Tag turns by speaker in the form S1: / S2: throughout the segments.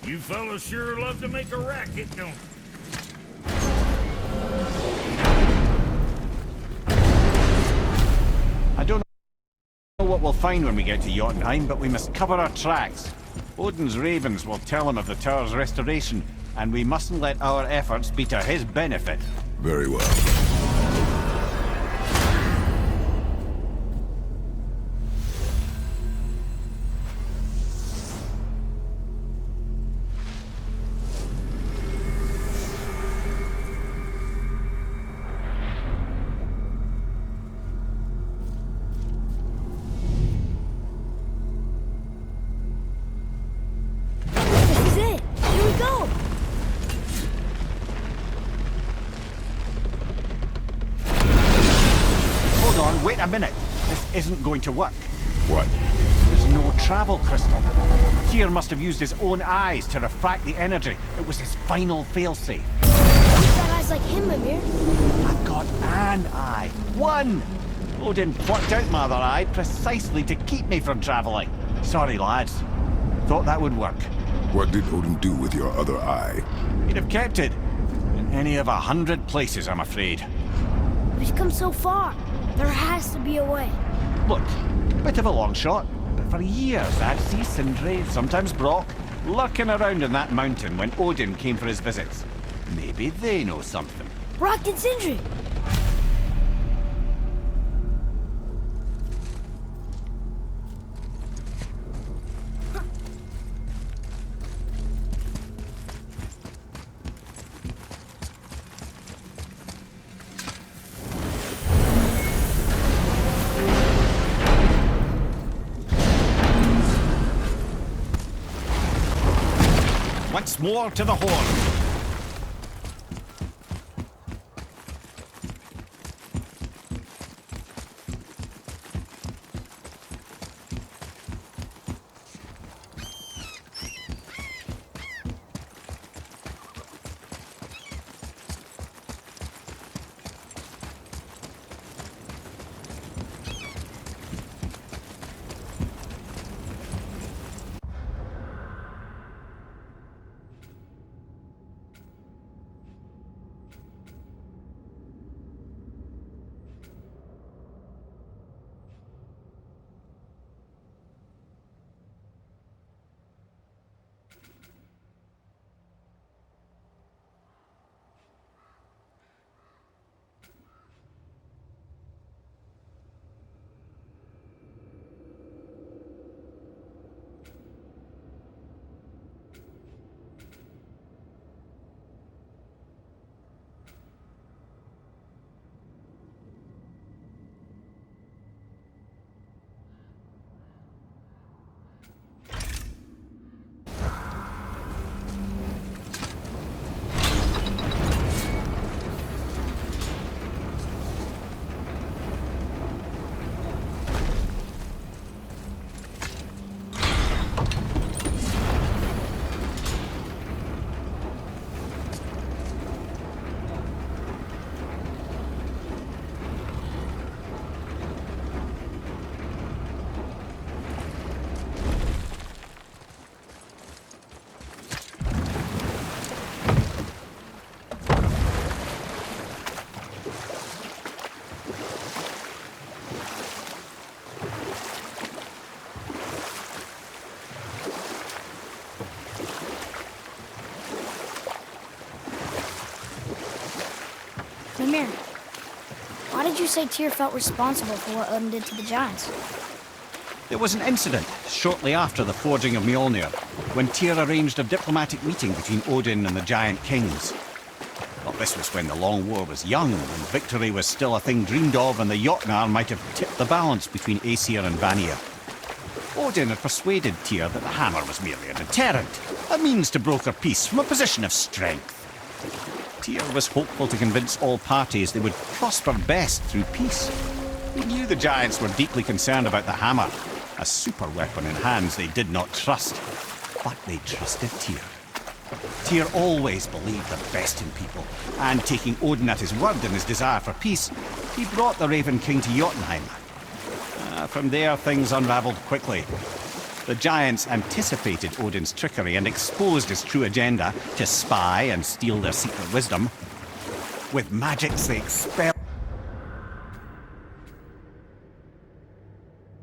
S1: You fellas sure love to make a racket, don't you?
S2: I don't know what we'll find when we get to Jotunheim, but we must cover our tracks. Odin's ravens will tell him of the tower's restoration, and we mustn't let our efforts be to his benefit.
S3: Very well.
S2: Wait a minute. This isn't going to work.
S3: What?
S2: There's no travel crystal. Tyr must have used his own eyes to refract the energy. It was his final failsafe.
S4: You've got eyes like him, Mimir.
S2: I've got an eye. One! Odin plucked out my other eye precisely to keep me from traveling. Sorry, lads. Thought that would work.
S3: What did Odin do with your other eye?
S2: He'd have kept it. In any of 100 places, I'm afraid.
S4: We've come so far. There has to be a way.
S2: Look, bit of a long shot, but for years I'd see Sindri, sometimes Brock, lurking around in that mountain when Odin came for his visits. Maybe they know something.
S4: Brock and Sindri!
S2: Once more to the horn.
S4: Mimir, why did you say Tyr felt responsible for what Odin did to the giants?
S2: There was an incident shortly after the forging of Mjolnir, when Tyr arranged a diplomatic meeting between Odin and the giant kings. Well, this was when the Long War was young, and victory was still a thing dreamed of, and the Jotnar might have tipped the balance between Aesir and Vanir. Odin had persuaded Tyr that the hammer was merely a deterrent, a means to broker peace from a position of strength. Tyr was hopeful to convince all parties they would prosper best through peace. He knew the giants were deeply concerned about the hammer, a super weapon in hands they did not trust. But they trusted Tyr. Tyr always believed the best in people, and taking Odin at his word in his desire for peace, he brought the Raven King to Jotunheim. From there, things unraveled quickly. The giants anticipated Odin's trickery and exposed his true agenda to spy and steal their secret wisdom. With magics, they expelled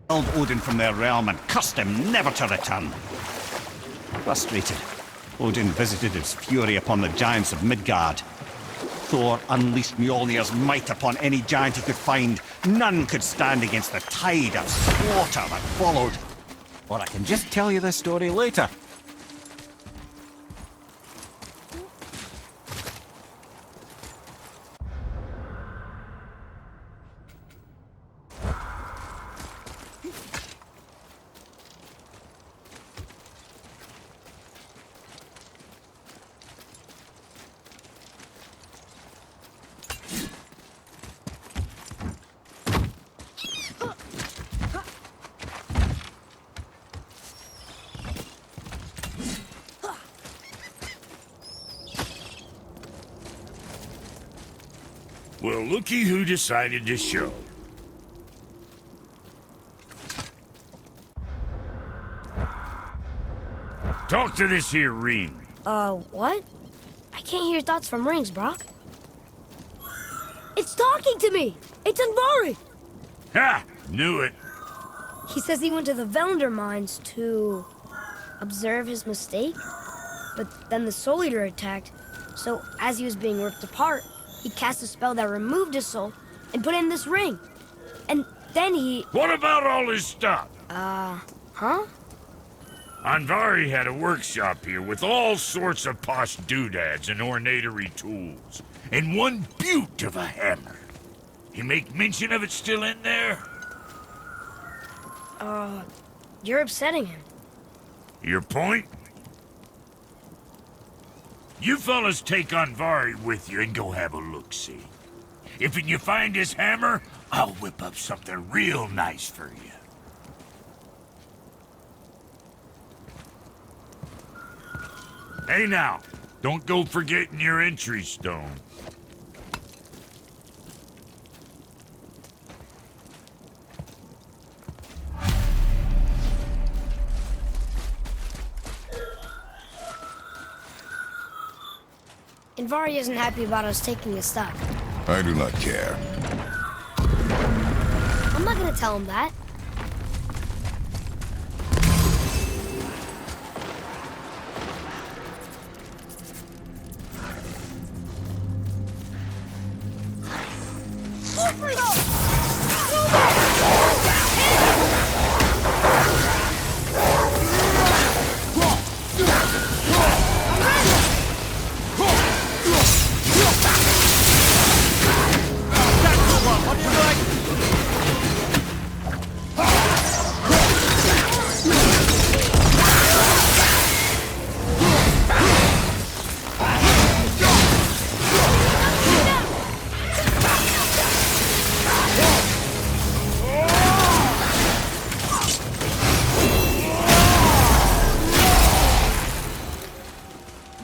S2: Odin from their realm and cursed him never to return. Frustrated, Odin visited his fury upon the giants of Midgard. Thor unleashed Mjolnir's might upon any giant he could find. None could stand against the tide of slaughter that followed. Or I can just tell you this story later.
S1: Well, looky who decided to show. Talk to this here ring.
S4: What? I can't hear thoughts from rings, Brock. It's talking to me! It's Andvari!
S1: Ha! Knew it.
S4: He says he went to the Velnder mines to observe his mistake, but then the Soul Eater attacked, so as he was being ripped apart, he cast a spell that removed his soul and put in this ring. And then he...
S1: What about all his stuff?
S4: Huh?
S1: Andvari had a workshop here with all sorts of posh doodads and ornatory tools. And one beaut of a hammer. You make mention of it still in there?
S4: You're upsetting him.
S1: Your point? You fellas take Andvari with you and go have a look-see. If you find his hammer, I'll whip up something real nice for you. Hey now, don't go forgetting your entry stone.
S4: Andvari isn't happy about us taking his stuff.
S3: I do not care.
S4: I'm not gonna tell him that.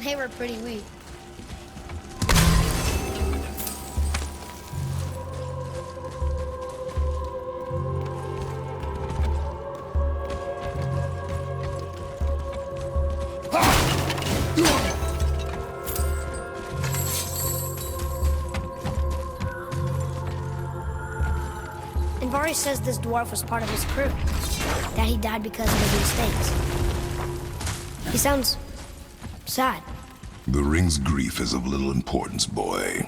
S4: They were pretty weak. Andvari says this dwarf was part of his crew, that he died because of his mistakes. He sounds sad.
S3: The ring's grief is of little importance, boy.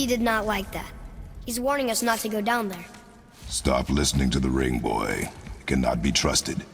S4: did not like that. He's warning us not to go down there.
S3: Stop listening to the ring, boy. It cannot be trusted.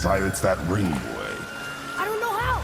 S3: Silence that ring, boy.
S4: I don't know how.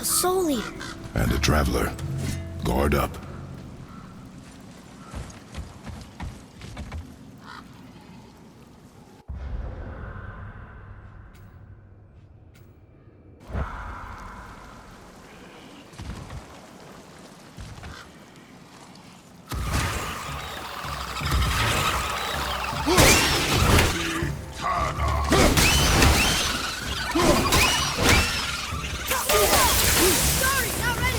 S4: Soul Eater.
S3: And a traveler. Guard up.
S4: Sorry, not ready.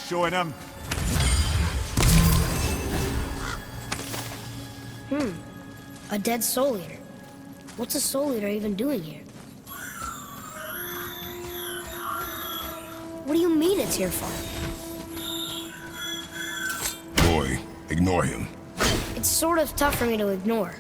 S5: showing him.
S4: A dead soul eater. What's a soul eater even doing here? What do you mean it's here for?
S3: Boy, ignore him.
S4: It's sort of tough for me to ignore.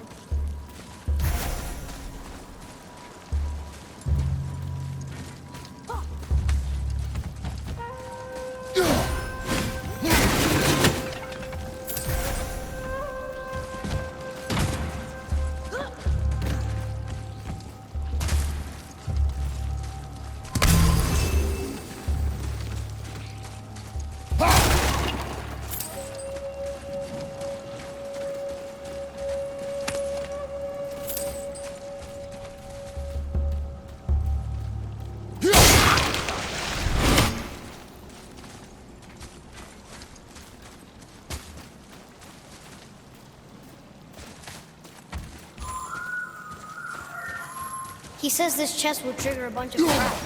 S4: He says this chest will trigger a bunch of traps.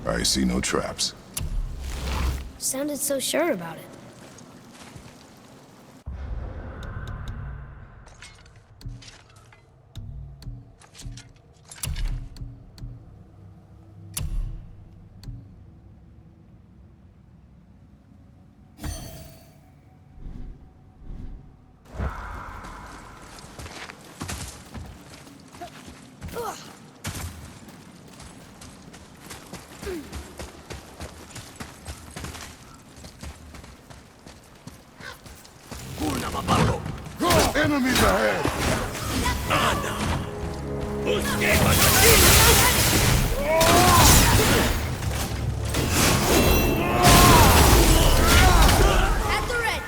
S3: I see no traps.
S4: Sounded so sure about it.
S3: Enemies ahead!
S4: At the red!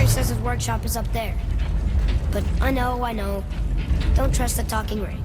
S4: Says his workshop is up there. But I know. Don't trust the talking ring.